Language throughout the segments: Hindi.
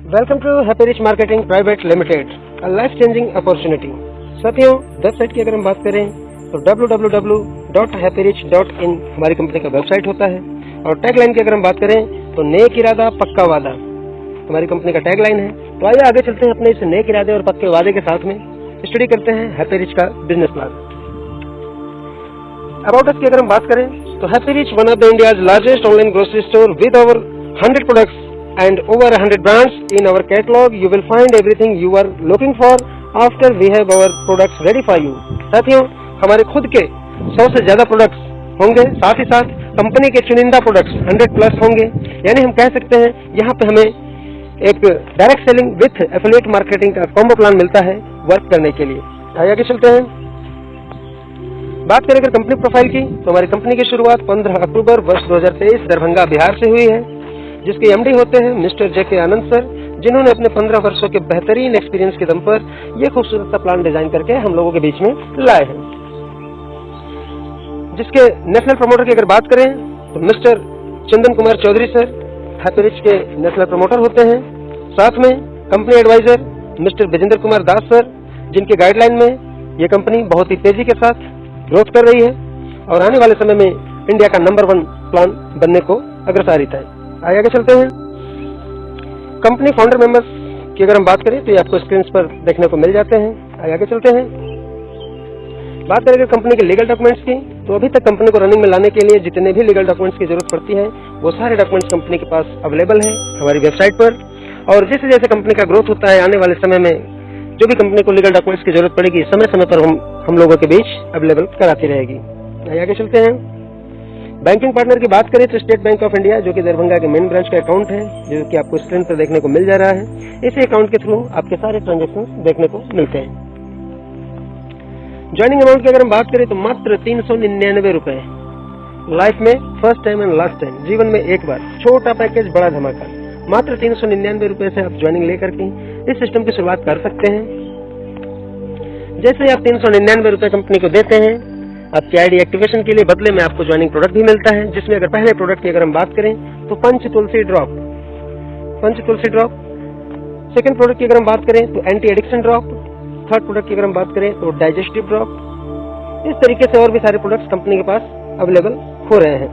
Welcome to Happy Rich Marketing Private Limited, a life changing opportunity. साथियों, वेबसाइट की अगर हम बात करें तो www.happyrich.in हमारी कंपनी का वेबसाइट होता है। और टैगलाइन की अगर हम बात करें तो नेक इरादा पक्का वादा हमारी कंपनी का टैगलाइन है। तो आइए आगे चलते हैं, अपने इस नेक इरादे और पक्के वादे के साथ में स्टडी करते हैं हैप्पी रिच का बिजनेस प्लान। अबाउट अस की अगर हम बात करें तो happy rich one of the India's largest online grocery store with over 100 products and over 100 brands in our catalog. You will find everything you are looking for after we have our products ready for you. साथियों, हमारे खुद के 100 से ज्यादा प्रोडक्ट्स होंगे, साथ ही साथ कंपनी के चुनिंदा प्रोडक्ट्स 100 प्लस होंगे। यानी हम कह सकते हैं यहाँ पे हमें एक direct selling with affiliate marketing का कॉम्बो प्लान मिलता है वर्क करने के लिए। आगे चलते हैं, बात करें अगर कंपनी प्रोफाइल की तो हमारी कंपनी की शुरुआत 15 अक्टूबर वर्ष 2023 दरभंगा बिहार से हुई है, जिसके एमडी होते हैं मिस्टर जे के आनंद सर, जिन्होंने अपने 15 वर्षों के बेहतरीन एक्सपीरियंस के दम पर यह खूबसूरत सा प्लान डिजाइन करके हम लोगों के बीच में लाए हैं। जिसके नेशनल प्रमोटर की अगर बात करें तो mister Chandan Kumar Chaudhary sir Happy Rich के नेशनल प्रमोटर होते हैं। साथ में company adviser mister Vijendra Kumar Das sir, जिनके गाइडलाइन में यह कंपनी बहुत ही तेजी के साथ ग्रोथ कर रही है और आने वाले समय में इंडिया का नंबर 1 प्लान बनने को अग्रसारित है। आगे चलते हैं, कंपनी फाउंडर मेंबर्स की अगर हम बात करें तो ये आपको स्क्रीन पर देखने को मिल जाते हैं। आगे चलते हैं, बात करेंगे कंपनी के लीगल डॉक्यूमेंट्स की तो अभी तक कंपनी को रनिंग में लाने के लिए जितने भी लीगल डॉक्यूमेंट्स की जरूरत पड़ती है वो सारे डॉक्यूमेंट्स कंपनी के पास अवेलेबल है हमारी वेबसाइट पर। और जैसे जैसे कंपनी का ग्रोथ होता है, आने वाले समय में जो भी कंपनी को लीगल डॉक्यूमेंट्स की जरूरत पड़ेगी समय समय पर हम लोगों के बीच अवेलेबल कराती रहेगी। आगे चलते हैं, बैंकिंग पार्टनर की बात करें तो स्टेट बैंक ऑफ इंडिया, जो कि दरभंगा के मेन ब्रांच का अकाउंट है, जो कि आपको स्क्रीन पर देखने को मिल जा रहा है। इसी अकाउंट के थ्रू आपके सारे ट्रांजेक्शन देखने को मिलते हैं। ज्वाइनिंग अमाउंट की अगर हम बात करें तो मात्र 399 रुपए, लाइफ में first time and last time, जीवन में एक बार, छोटा पैकेज बड़ा धमाका, मात्र 399 रुपए से आप ज्वाइनिंग लेकर के इस सिस्टम की शुरुआत कर सकते हैं। जैसे आप 399 रुपए कंपनी को देते हैं, आपकी आईडी एक्टिवेशन के लिए बदले में आपको ज्वाइनिंग प्रोडक्ट भी मिलता है, जिसमें अगर पहले प्रोडक्ट की अगर हम बात करें तो पंच तुलसी ड्रॉप। सेकंड प्रोडक्ट की अगर हम बात करें तो anti addiction drop. Third product की अगर हम बात करें तो डाइजेस्टिव ड्रॉप। इस तरीके से और भी सारे प्रोडक्ट्स कंपनी के पास अवेलेबल हो रहे हैं।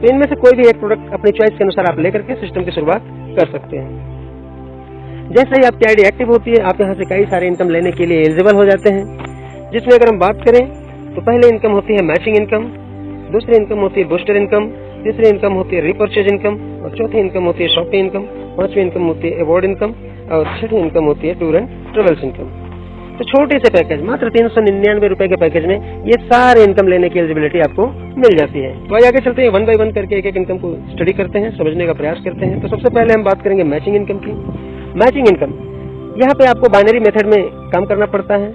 तो इनमें से कोई भी एक प्रोडक्ट अपनी चॉइस के अनुसार आप लेकर के सिस्टम की शुरुआत कर सकते हैं। जैसे ही आपकी आईडी एक्टिव होती है, आप यहाँ से कई सारे इनकम लेने के लिए एलिजिबल हो जाते हैं, जिसमें अगर हम बात करें तो पहले इनकम होती है मैचिंग इनकम, दूसरी इनकम होती है बूस्टर इनकम, तीसरी इनकम होती है रिपर्चेज इनकम, और चौथी इनकम होती है शॉपिंग इनकम, पांचवी इनकम होती है अवार्ड इनकम, और छठी इनकम होती है टूर एंड ट्रेवल्स इनकम। तो छोटे से पैकेज, मात्र 399 रुपए के पैकेज में ये सारे इनकम लेने की एलिजिबिलिटी आपको मिल जाती है। तो आगे चलते हैं, 1 बाय 1 करके एक एक इनकम को स्टडी करते हैं, समझने का प्रयास करते हैं। तो सबसे पहले हम बात करेंगे मैचिंग इनकम की। मैचिंग इनकम, यहाँ पे आपको बाइनरी मेथड में काम करना पड़ता है।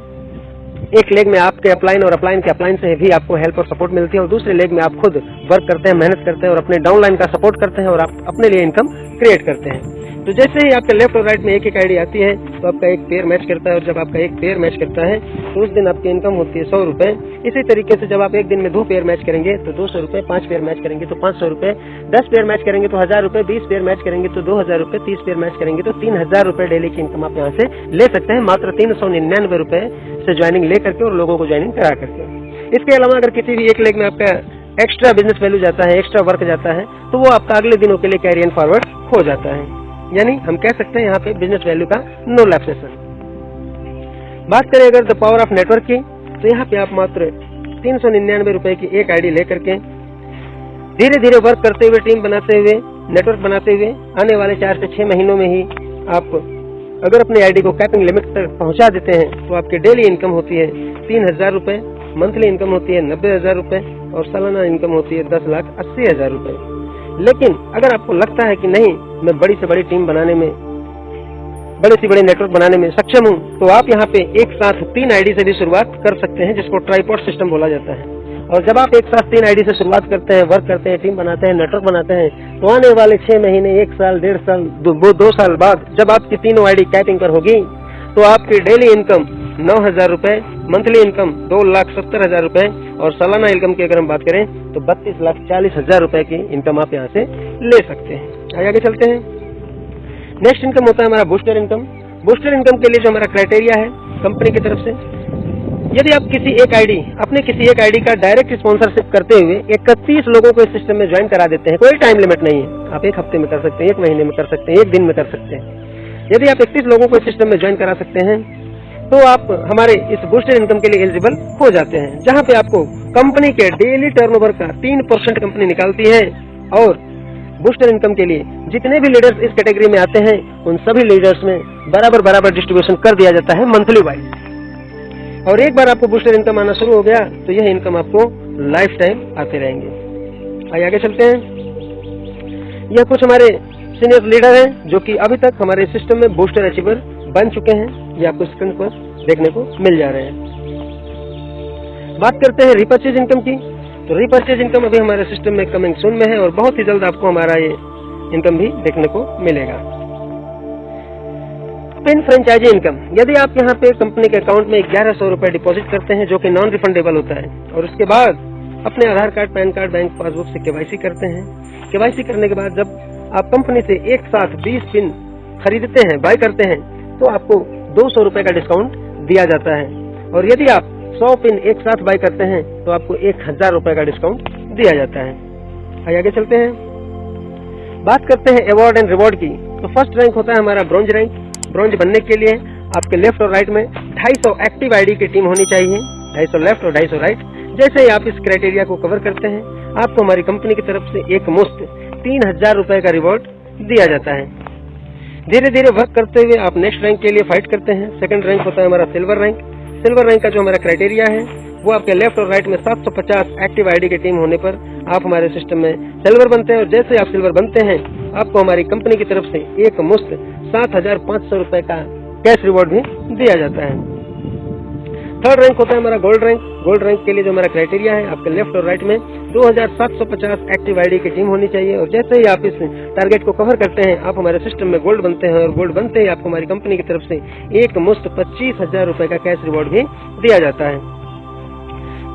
एक लेग में आपके अपलाइन और अपलाइन के अपलाइन से भी आपको हेल्प और सपोर्ट मिलती है, और दूसरे लेग में आप खुद वर्क करते हैं, मेहनत करते हैं और अपने डाउनलाइन का सपोर्ट करते हैं और आप अपने लिए इनकम क्रिएट करते हैं। तो जैसे ही आपके लेफ्ट और राइट में एक एक आईडी आती है तो आपका एक पेयर मैच करता है, और जब आपका एक पेयर मैच करता है तो उस दिन आपकी इनकम होती है 100 रुपए। इसी तरीके से जब आप एक दिन में 2 पेयर मैच करेंगे तो 200 रुपए, 5 पेयर मैच करेंगे तो 500 रुपए, 10 पेयर मैच करेंगे तो 1000 रुपए, 20 पेयर मैच करेंगे तो 2000 रुपए, 30 पेयर मैच करेंगे तो 3000 रुपए डेली की इनकम आप यहाँ से ले सकते हैं, मात्र 399 रुपए से ज्वाइनिंग ले करके और लोगों को ज्वाइनिंग करा करके। इसके अलावा अगर किसी भी एक लेग में आपका एक्स्ट्रा बिजनेस वैल्यू जाता है, एक्स्ट्रा वर्क जाता है, तो वो आपका अगले दिनों के लिए कैरी एंड फॉरवर्ड हो जाता है। यानी हम कह सकते हैं यहाँ पे बिजनेस वैल्यू का नो लैप्सेशन। बात करें अगर द पावर ऑफ नेटवर्क की तो यहाँ पे आप मात्र 399 रुपए की एक आईडी लेकर के धीरे धीरे वर्क करते हुए, टीम बनाते हुए, नेटवर्क बनाते हुए आने वाले 4 से 6 महीनों में ही आप अगर अपने आईडी को कैपिंग लिमिट तक पहुंचा देते हैं तो आपकी डेली इनकम होती है 3000 रुपए, मंथली इनकम होती है 90,000 रुपए और सालाना इनकम होती है 10,80,000 रुपए। लेकिन अगर आपको लगता है कि नहीं, मैं बड़ी से बड़ी टीम बनाने में, बड़े से बड़े नेटवर्क बनाने में सक्षम हूं, तो आप यहाँ पे एक साथ 3 आईडी से भी शुरुआत कर सकते हैं, जिसको ट्राइपॉड सिस्टम बोला जाता है। और जब आप एक साथ 3 आईडी से शुरुआत करते हैं, वर्क करते हैं, टीम बनाते हैं, नेटवर्क बनाते हैं, तो आने वाले 6 महीने, 1 साल, 1.5 साल, 2 साल बाद जब आपकी तीनों आईडी कैपिंग पर होगी तो आपकी डेली इनकम 9,000 रुपए, मंथली इनकम 2,70,000 रुपए और सालाना इनकम की अगर हम बात करें तो 32,40,000 रुपए की इनकम आप यहाँ से ले सकते हैं। आगे चलते हैं, नेक्स्ट इनकम होता है हमारा बूस्टर इनकम। बूस्टर इनकम के लिए जो हमारा क्राइटेरिया है कंपनी की तरफ से, यदि आप अपने किसी एक आईडी का डायरेक्ट स्पॉन्सरशिप करते हुए 31 लोगों को इस सिस्टम में ज्वाइन करा देते हैं, कोई टाइम लिमिट नहीं है, आप 1 हफ्ते में कर सकते हैं, 1 महीने में कर सकते हैं, 1 दिन में कर सकते हैं। यदि आप 31 लोगों को इस सिस्टम में ज्वाइन करा सकते हैं तो आप हमारे इस बूस्टर इनकम के लिए एलिजिबल हो जाते हैं, जहां पे आपको कंपनी के डेली टर्नओवर का 3% कंपनी निकालती है। और बूस्टर इनकम के लिए जितने भी लीडर्स इस कैटेगरी में आते हैं उन सभी लीडर्स में बराबर डिस्ट्रीब्यूशन कर दिया जाता है मंथली वाइज। और एक बार आपको बूस्टर इनकम आना शुरू हो गया तो यह इनकम आपको लाइफ टाइम आते रहेंगे। आइए आगे चलते हैं। यह कुछ हमारे सीनियर लीडर हैं जो कि अभी तक हमारे सिस्टम में बूस्टर अचीवर बन चुके हैं, ये आपको स्क्रीन पर देखने को मिल जा रहे हैं। बात करते हैं रिपर्चेज इनकम की। तो रिपर्चेज इनकम अभी हमारे सिस्टम में कमिंग सून में है और बहुत ही जल्द आपको हमारा ये इनकम भी देखने को मिलेगा। पिन फ्रेंचाइजी इनकम, यदि आप यहाँ पे कंपनी के अकाउंट में 1100 रुपए डिपॉजिट करते हैं जो कि नॉन रिफंडेबल होता है, और उसके बाद अपने Aadhaar card, PAN card, bank passbook से केवाईसी करते हैं। केवाईसी करने के बाद जब आप कंपनी से एक साथ 20 पिन खरीदते हैं, बाय करते हैं, तो आपको 200 रुपए का डिस्काउंट दिया जाता है। और यदि आप 100 पिन एक साथ बाय करते हैं तो आपको 1000 रुपए का डिस्काउंट दिया जाता है। आइए आगे चलते हैं। बात करते हैं अवार्ड एंड रिवॉर्ड की। तो फर्स्ट रैंक होता है हमारा ब्रॉन्ज रैंक। ब्रॉन्ज बनने के लिए आपके लेफ्ट और राइट में 250 एक्टिव आईडी की टीम होनी चाहिए, 250 लेफ्ट और 250 राइट। जैसे ही आप इस क्राइटेरिया को कवर करते हैं आपको हमारी कंपनी की तरफ से एक मुश्त 3000 रुपए का रिवॉर्ड दिया जाता है। धीरे धीरे वर्क करते हुए आप नेक्स्ट रैंक के लिए फाइट करते हैं। सेकंड रैंक होता है हमारा सिल्वर रैंक। सिल्वर रैंक का जो हमारा क्राइटेरिया है वो आपके लेफ्ट और राइट में 750 एक्टिव आईडी की टीम होने पर आप हमारे सिस्टम में सिल्वर बनते हैं। और जैसे आप सिल्वर बनते हैं आपको हमारी कंपनी की तरफ से एक मुश्त 7500 रुपए का कैश रिवॉर्ड भी दिया जाता है। थर्ड रैंक होता है हमारा गोल्ड रैंक। गोल्ड रैंक के लिए जो हमारा क्राइटेरिया है आपके लेफ्ट और राइट में 2750 एक्टिव आईडी की टीम होनी चाहिए। और जैसे ही आप इस टारगेट को कवर करते हैं आप हमारे सिस्टम में गोल्ड बनते हैं। और गोल्ड बनते ही आपको हमारी कंपनी की तरफ से एक मुश्त 25,000 रुपए का कैश रिवॉर्ड भी दिया जाता है।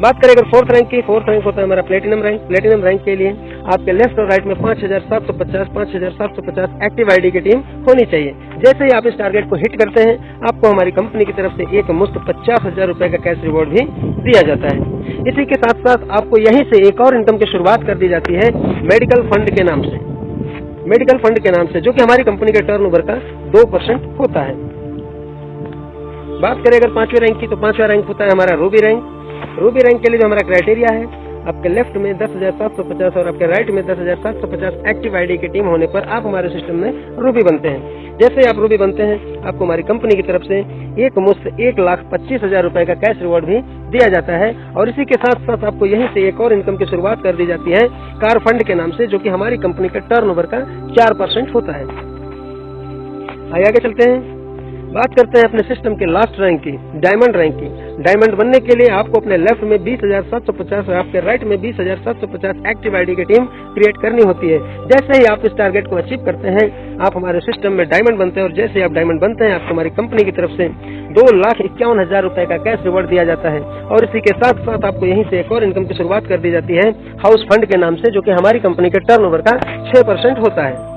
बात करें अगर फोर्थ रैंक की, फोर्थ रैंक होता है हमारा प्लेटिनम रैंक। प्लेटिनम रैंक के लिए आपके लेफ्ट और राइट में 5750 एक्टिव आईडी की टीम होनी चाहिए। जैसे ही आप इस टारगेट को हिट करते हैं आपको हमारी कंपनी की तरफ से एक मुश्त 50,000 रुपए का कैश रिवॉर्ड भी दिया जाता है। इसी के साथ साथ आपको यहीं से एक और इनकम की शुरुआत कर दी जाती है मेडिकल फंड के नाम से। मेडिकल फंड के नाम से जो कि हमारी कंपनी के टर्नओवर का 2% होता है। बात करें अगर पांचवें रैंक की, तो पांचवा रैंक होता है हमारा रूबी रैंक। रूबी रैंक के लिए जो हमारा क्राइटेरिया है आपके लेफ्ट में 10,750 और आपके राइट में 10,750 एक्टिव आईडी की टीम होने पर आप हमारे सिस्टम में रूबी बनते हैं। जैसे आप रूबी बनते हैं आपको हमारी कंपनी की तरफ से एक मुश्त 1,25,000 रुपए का कैश रिवॉर्ड भी दिया जाता है। और इसी के साथ साथ आपको यहीं से एक और इनकम की शुरुआत कर दी जाती है कार फंड के नाम से, जो कि हमारी कंपनी के टर्नओवर का 4% होता है। आइए आगे चलते हैं। बात करते हैं अपने सिस्टम के लास्ट रैंक की, डायमंड रैंक की। डायमंड बनने के लिए आपको अपने लेफ्ट में 20,750 और आपके राइट में 20,750 एक्टिव आईडी की टीम क्रिएट करनी होती है। जैसे ही आप इस टारगेट को अचीव करते हैं आप हमारे सिस्टम में डायमंड बनते हैं। और जैसे ही आप डायमंड बनते हैं आपको हमारी कंपनी की तरफ से 2,51,000 रुपए का कैश रिवॉर्ड दिया जाता है। और इसी के साथ साथ आपको यहीं से एक और इनकम की शुरुआत कर दी जाती है हाउस फंड के नाम से, जो कि हमारी कंपनी के टर्नओवर का 6% होता है।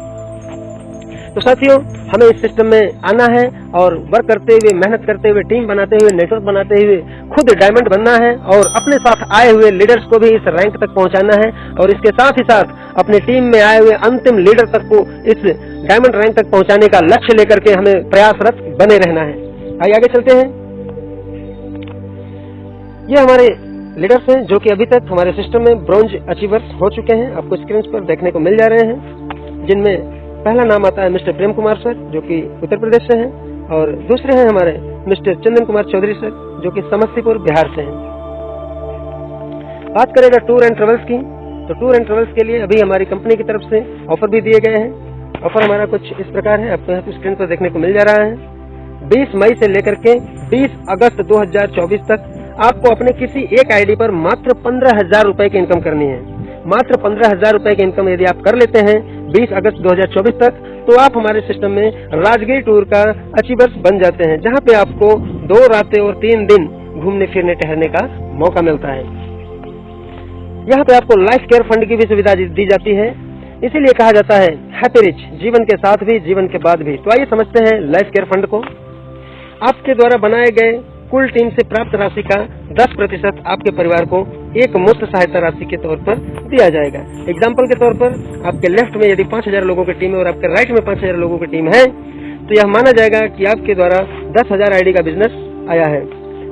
तो साथियों हमें इस सिस्टम में आना है और वर्क करते हुए, मेहनत करते हुए, टीम बनाते हुए, नेटवर्क बनाते हुए खुद डायमंड बनना है और अपने साथ आए हुए लीडर्स को भी इस रैंक तक पहुंचाना है। और इसके साथ ही साथ अपनी टीम में आए हुए अंतिम लीडर तक को इस डायमंड रैंक तक पहुंचाने का लक्ष्य लेकर के हमें प्रयासरत बने रहना है। आइए आगे चलते हैं। ये हमारे लीडर्स हैं जो कि अभी तक हमारे सिस्टम में ब्रॉन्ज अचीवर्स हो चुके हैं, आपको स्क्रीन पर देखने को मिल जा रहे हैं। जिनमें पहला नाम आता है मिस्टर प्रेम कुमार सर, जो कि उत्तर प्रदेश से हैं, और दूसरे हैं हमारे मिस्टर चंदन कुमार चौधरी सर, जो कि समस्तीपुर बिहार से हैं। बात करें अगर टूर एंड ट्रेवल्स की, तो टूर एंड ट्रेवल्स के लिए अभी हमारी कंपनी की तरफ से ऑफर भी दिए गए हैं। ऑफर हमारा कुछ इस प्रकार है, आपको यहाँ पे स्क्रीन पर देखने को मिल जा रहा है। 20 मई से लेकर के 20 अगस्त 2024 तक आपको अपने किसी एक आईडी पर मात्र 15,000 रुपए की इनकम करनी है। मात्र 15,000 रुपए की इनकम यदि आप कर लेते हैं 20 अगस्त 2024 तक, तो आप हमारे सिस्टम में राजगीर टूर का अचीवर्स बन जाते हैं, जहां पे आपको 2 रातें और 3 दिन घूमने फिरने ठहरने का मौका मिलता है। यहाँ पे आपको लाइफ केयर फंड की भी सुविधा दी जाती है। इसीलिए कहा जाता है हैप्पी रिच, जीवन के साथ भी जीवन के बाद भी। तो आइए समझते हैं लाइफ केयर फंड को। आपके द्वारा बनाए गए कुल टीम से प्राप्त राशि का 10% आपके परिवार को एक मुफ्त सहायता राशि के तौर पर दिया जाएगा। एग्जाम्पल के तौर पर आपके लेफ्ट में यदि 5000 लोगों की टीम है और आपके राइट में 5000 लोगों की टीम है, तो यह माना जाएगा कि आपके द्वारा 10,000 आईडी का बिजनेस आया है।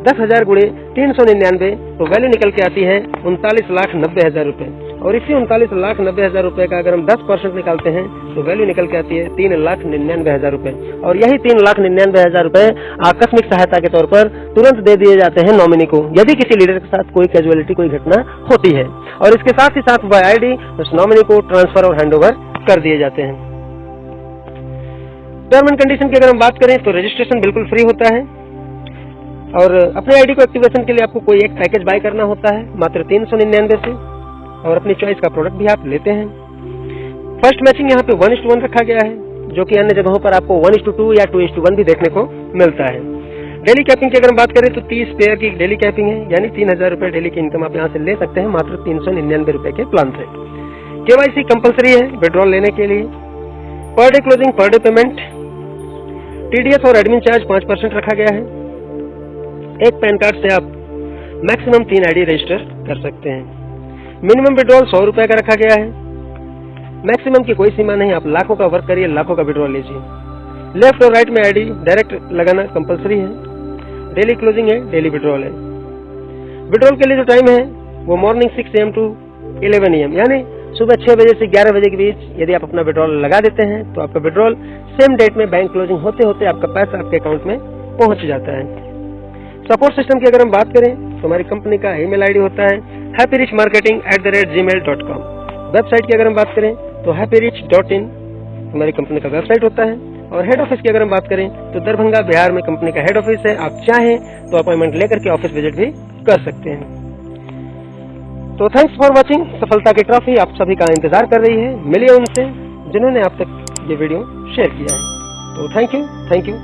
10,000 गुणे 399, तो वैल्यू निकल के आती है 39,90,000 रुपए। और इसी 39,90,000 रुपए का अगर हम 10% निकालते हैं तो वैल्यू निकल के आती है 3,99,000 रुपए। और यही 3,99,000 रुपए आकस्मिक सहायता के तौर पर तुरंत दे दिए जाते हैं नॉमिनी को, यदि किसी लीडर के साथ कोई कैजुअलिटी, कोई घटना होती है। और इसके साथ ही साथ बाय आईडी उस नॉमिनी को ट्रांसफर और हैंडओवर कर दिए जाते हैं। टर्म एंड कंडीशन की अगर हम बात करें तो रजिस्ट्रेशन बिल्कुल फ्री होता है और अपने आईडी को एक्टिवेशन के लिए आपको कोई एक पैकेज बाय करना होता है मात्र 399 से, और अपनी चॉइस का प्रोडक्ट भी आप लेते हैं। फर्स्ट मैचिंग यहाँ पे 1:1 रखा गया है, जो कि अन्य जगहों पर आपको 1:2 या 2:1 भी देखने को मिलता है। डेली कैपिंग की अगर हम बात करें तो 30 पेयर की डेली कैपिंग है, यानी 3,000 रुपए डेली की इनकम आप यहाँ से ले सकते हैं मात्र 399 रुपए के प्लान से। KYC कंपलसरी है विड्रॉल लेने के लिए। Per day closing, per day payment, TDS और एडमिन चार्ज 5% रखा गया है। एक पैन कार्ड से आप मैक्सिमम 3 आईडी रजिस्टर कर सकते हैं। मिनिमम विड्रॉल 100 रुपए का रखा गया है। मैक्सिमम की कोई सीमा नहीं, आप लाखों का वर्क करिए, लाखों का विड्रॉल लीजिए। लेफ्ट और राइट में आईडी डायरेक्ट लगाना कंपलसरी है। डेली क्लोजिंग है, डेली विड्रॉल है। विड्रॉल के लिए जो टाइम है वो मॉर्निंग 6 AM to 11 AM, यानी सुबह 6 बजे से 11 बजे के बीच यदि आप अपना विड्रॉल लगा देते हैं तो आपका विड्रॉल सेम डेट में बैंक क्लोजिंग होते होते आपका पैसा आपके अकाउंट में पहुंच जाता है। सपोर्ट सिस्टम की अगर हम बात करें तो हमारी कंपनी का ईमेल आईडी होता है happyrichmarketing@gmail.com। वेबसाइट की अगर हम बात करें तो happyrich.in हमारी कंपनी का वेबसाइट होता है। और हेड ऑफिस की अगर हम बात करें तो दरभंगा, बिहार में कंपनी का हेड ऑफिस है। आप चाहें तो अपॉइंटमेंट लेकर के ऑफिस विजिट भी कर सकते हैं। तो थैंक्स फॉर वॉचिंग। सफलता की ट्रॉफी आप सभी का इंतजार कर रही है। मिलिए उनसे जिन्होंने आप तक ये वीडियो शेयर किया है। तो थैंक यू।